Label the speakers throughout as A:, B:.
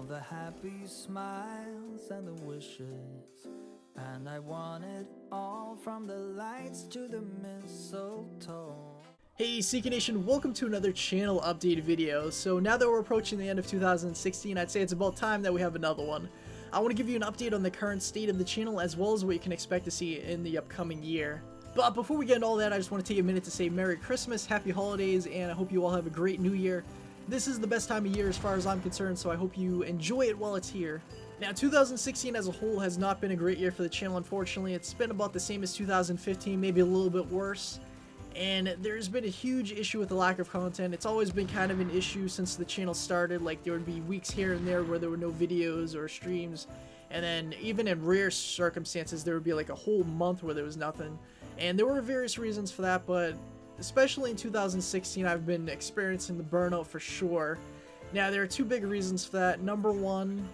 A: the happy smiles and the wishes, and I want it all, from the lights to the mistletoe.
B: Hey SnEaKy Nation, welcome to another channel update video. So now that we're approaching the end of 2016, I'd say it's about time that we have another one. I want to give you an update on the current state of the channel as well as what you can expect to see in the upcoming year. But before we get into all that, I just want to take a minute to say Merry Christmas, Happy Holidays, and I hope you all have a great New Year. This is the best time of year as far as I'm concerned, so I hope you enjoy it while it's here. Now, 2016 as a whole has not been a great year for the channel, unfortunately. It's been about the same as 2015, maybe a little bit worse. And there's been a huge issue with the lack of content. It's always been kind of an issue since the channel started. Like, there would be weeks here and there where there were no videos or streams. And then even in rare circumstances, there would be like a whole month where there was nothing. And there were various reasons for that, but especially in 2016, I've been experiencing the burnout for sure. Now, there are two big reasons for that. Number one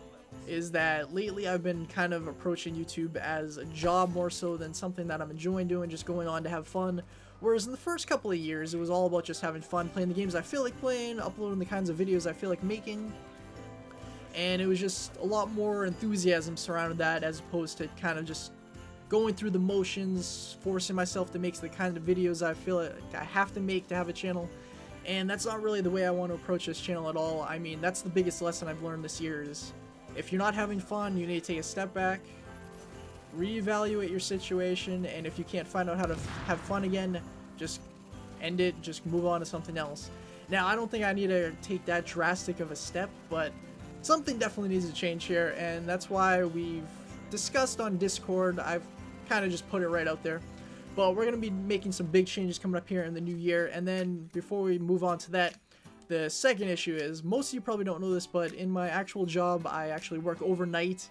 B: is that lately I've been kind of approaching YouTube as a job more so than something that I'm enjoying doing, just going on to have fun. Whereas in the first couple of years, it was all about just having fun, playing the games I feel like playing, uploading the kinds of videos I feel like making. And it was just a lot more enthusiasm surrounding that as opposed to kind of just going through the motions, forcing myself to make the kind of videos I feel like I have to make to have a channel. And that's not really the way I want to approach this channel at all. I mean, that's the biggest lesson I've learned this year is if you're not having fun, you need to take a step back, reevaluate your situation, and if you can't find out how to have fun again, just end it, just move on to something else. Now, I don't think I need to take that drastic of a step, but something definitely needs to change here, and that's why we've discussed on Discord. I've kind of just put it right out there. But we're going to be making some big changes coming up here in the new year, and then before we move on to that, the second issue is, most of you probably don't know this, but in my actual job, I actually work overnight,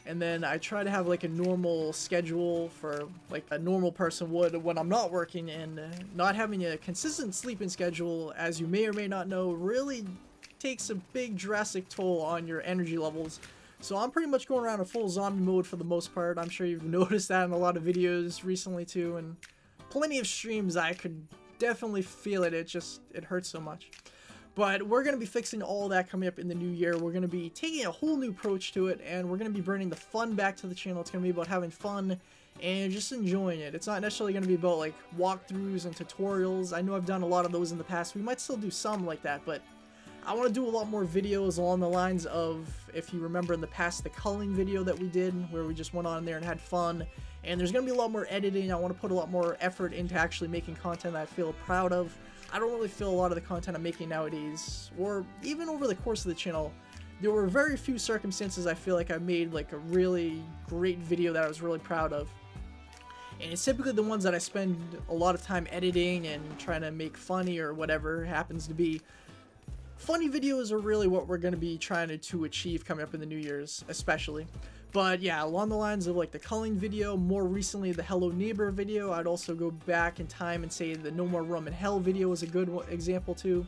B: and then I try to have like a normal schedule for like a normal person would when I'm not working, and not having a consistent sleeping schedule, as you may or may not know, really takes a big drastic toll on your energy levels. So I'm pretty much going around in full zombie mode for the most part. I'm sure you've noticed that in a lot of videos recently too, and plenty of streams I could definitely feel it. It hurts so much. But we're going to be fixing all that coming up in the new year. We're going to be taking a whole new approach to it, and we're going to be bringing the fun back to the channel. It's going to be about having fun and just enjoying it. It's not necessarily going to be about like walkthroughs and tutorials. I know I've done a lot of those in the past. We might still do some like that, but I want to do a lot more videos along the lines of, if you remember in the past, the culling video that we did, where we just went on there and had fun. And there's going to be a lot more editing. I want to put a lot more effort into actually making content that I feel proud of. I don't really feel a lot of the content I'm making nowadays, or even over the course of the channel, there were very few circumstances I feel like I made like a really great video that I was really proud of. And it's typically the ones that I spend a lot of time editing and trying to make funny or whatever it happens to be. Funny videos are really what we're going to be trying to achieve coming up in the New Year's, especially. But yeah, along the lines of like the culling video, more recently the Hello Neighbor video, I'd also go back in time and say the No More Rum in Hell video is a good example too.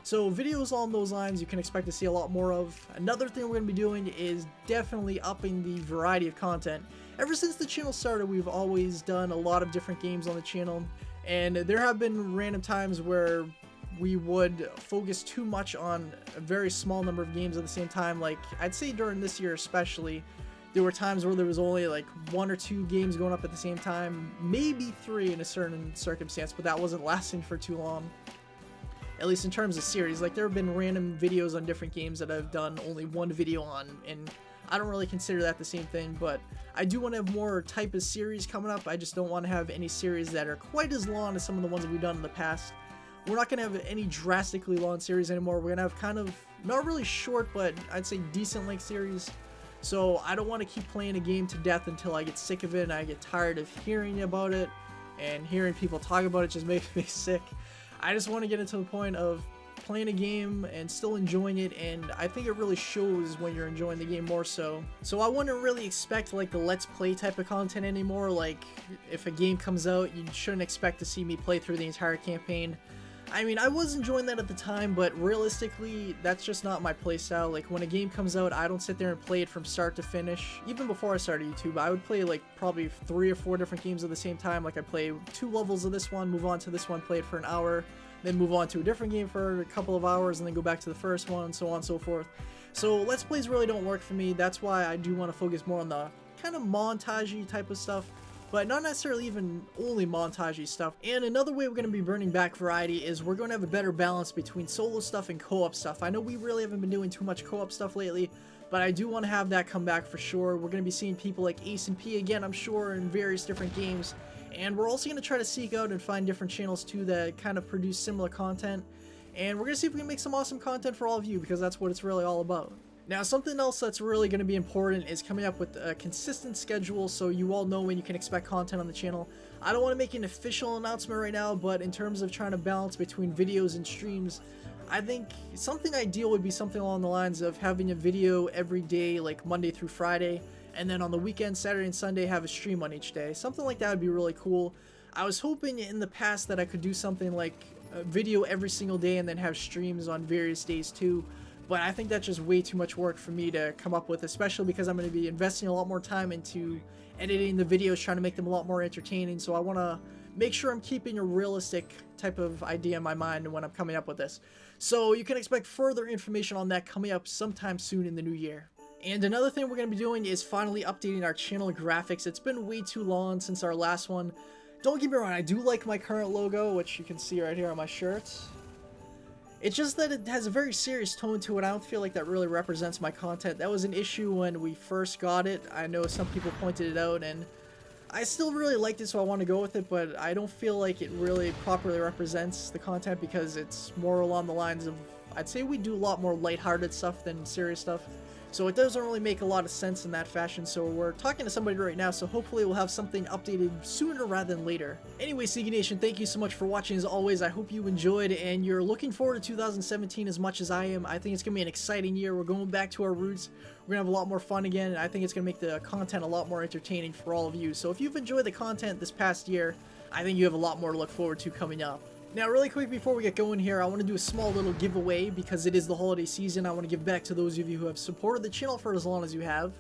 B: So videos along those lines you can expect to see a lot more of. Another thing we're going to be doing is definitely upping the variety of content. Ever since the channel started, we've always done a lot of different games on the channel, and there have been random times where we would focus too much on a very small number of games at the same time. Like, I'd say during this year especially, there were times where there was only like 1 or 2 games going up at the same time, maybe 3 in a certain circumstance, but that wasn't lasting for too long. At least in terms of series. Like, there have been random videos on different games that I've done only 1 video on, and I don't really consider that the same thing, but I do want to have more type of series coming up. I just don't want to have any series that are quite as long as some of the ones that we've done in the past. We're not going to have any drastically long series anymore. We're going to have kind of, not really short, but I'd say decent length series. So I don't want to keep playing a game to death until I get sick of it and I get tired of hearing about it, and hearing people talk about it just makes me sick. I just want to get into the point of playing a game and still enjoying it, and I think it really shows when you're enjoying the game more so. So I wouldn't really expect like the Let's Play type of content anymore. Like, if a game comes out, you shouldn't expect to see me play through the entire campaign. I mean, I was enjoying that at the time, but realistically, that's just not my playstyle. Like, when a game comes out, I don't sit there and play it from start to finish. Even before I started YouTube, I would play like probably 3 or 4 different games at the same time. Like, I'd play 2 levels of this one, move on to this one, play it for an hour, then move on to a different game for a couple of hours, and then go back to the first one, and so on and so forth. So Let's Plays really don't work for me. That's why I do want to focus more on the kind of montage-y type of stuff, but not necessarily even only montage-y stuff. And another way we're going to be bringing back variety is we're going to have a better balance between solo stuff and co-op stuff. I know we really haven't been doing too much co-op stuff lately, but I do want to have that come back for sure. We're going to be seeing people like xnEaKy again, I'm sure, in various different games. And we're also going to try to seek out and find different channels too that kind of produce similar content. And we're going to see if we can make some awesome content for all of you, because that's what it's really all about. Now, something else that's really going to be important is coming up with a consistent schedule so you all know when you can expect content on the channel. I don't want to make an official announcement right now, but in terms of trying to balance between videos and streams, I think something ideal would be something along the lines of having a video every day, like Monday through Friday, and then on the weekend, Saturday and Sunday, have a stream on each day. Something like that would be really cool. I was hoping in the past that I could do something like a video every single day and then have streams on various days too, but I think that's just way too much work for me to come up with, especially because I'm going to be investing a lot more time into editing the videos, trying to make them a lot more entertaining. So I want to make sure I'm keeping a realistic type of idea in my mind when I'm coming up with this. So you can expect further information on that coming up sometime soon in the new year. And another thing we're going to be doing is finally updating our channel graphics. It's been way too long since our last one. Don't get me wrong, I do like my current logo, which you can see right here on my shirt. It's just that it has a very serious tone to it. I don't feel like that really represents my content. That was an issue when we first got it. I know some people pointed it out, and I still really liked it, so I want to go with it, but I don't feel like it really properly represents the content because it's more along the lines of, I'd say we do a lot more lighthearted stuff than serious stuff. So it doesn't really make a lot of sense in that fashion, so we're talking to somebody right now, so hopefully we'll have something updated sooner rather than later. Anyway, SnEaKy Nation, thank you so much for watching as always. I hope you enjoyed and you're looking forward to 2017 as much as I am. I think it's going to be an exciting year. We're going back to our roots. We're going to have a lot more fun again, and I think it's going to make the content a lot more entertaining for all of you. So if you've enjoyed the content this past year, I think you have a lot more to look forward to coming up. Now, really quick before we get going here, I want to do a small little giveaway because it is the holiday season. I want to give back to those of you who have supported the channel for as long as you have.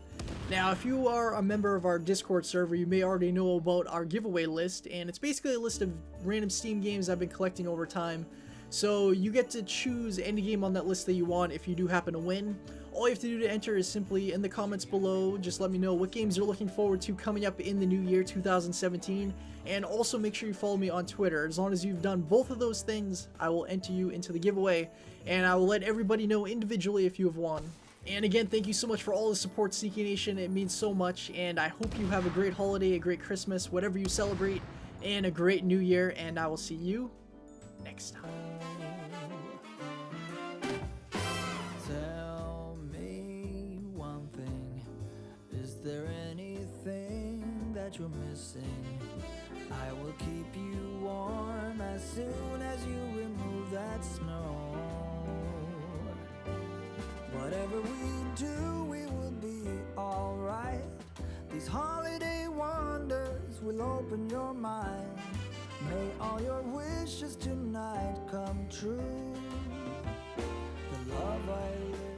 B: Now, if you are a member of our Discord server, you may already know about our giveaway list, and it's basically a list of random Steam games I've been collecting over time. So you get to choose any game on that list that you want if you do happen to win. All you have to do to enter is simply in the comments below, just let me know what games you're looking forward to coming up in the new year 2017, and also make sure you follow me on Twitter. As long as you've done both of those things, I will enter you into the giveaway, and I will let everybody know individually if you have won. And again, thank you so much for all the support, SnEaKy Nation. It means so much, and I hope you have a great holiday, a great Christmas, whatever you celebrate, and a great new year, and I will see you next time.
A: Tell me one thing, is there anything that you're missing? I will keep you warm as soon as you remove that snow. Whatever we do, we will be alright. These holiday wonders will open your mind. May all your wishes tonight come true. The love I live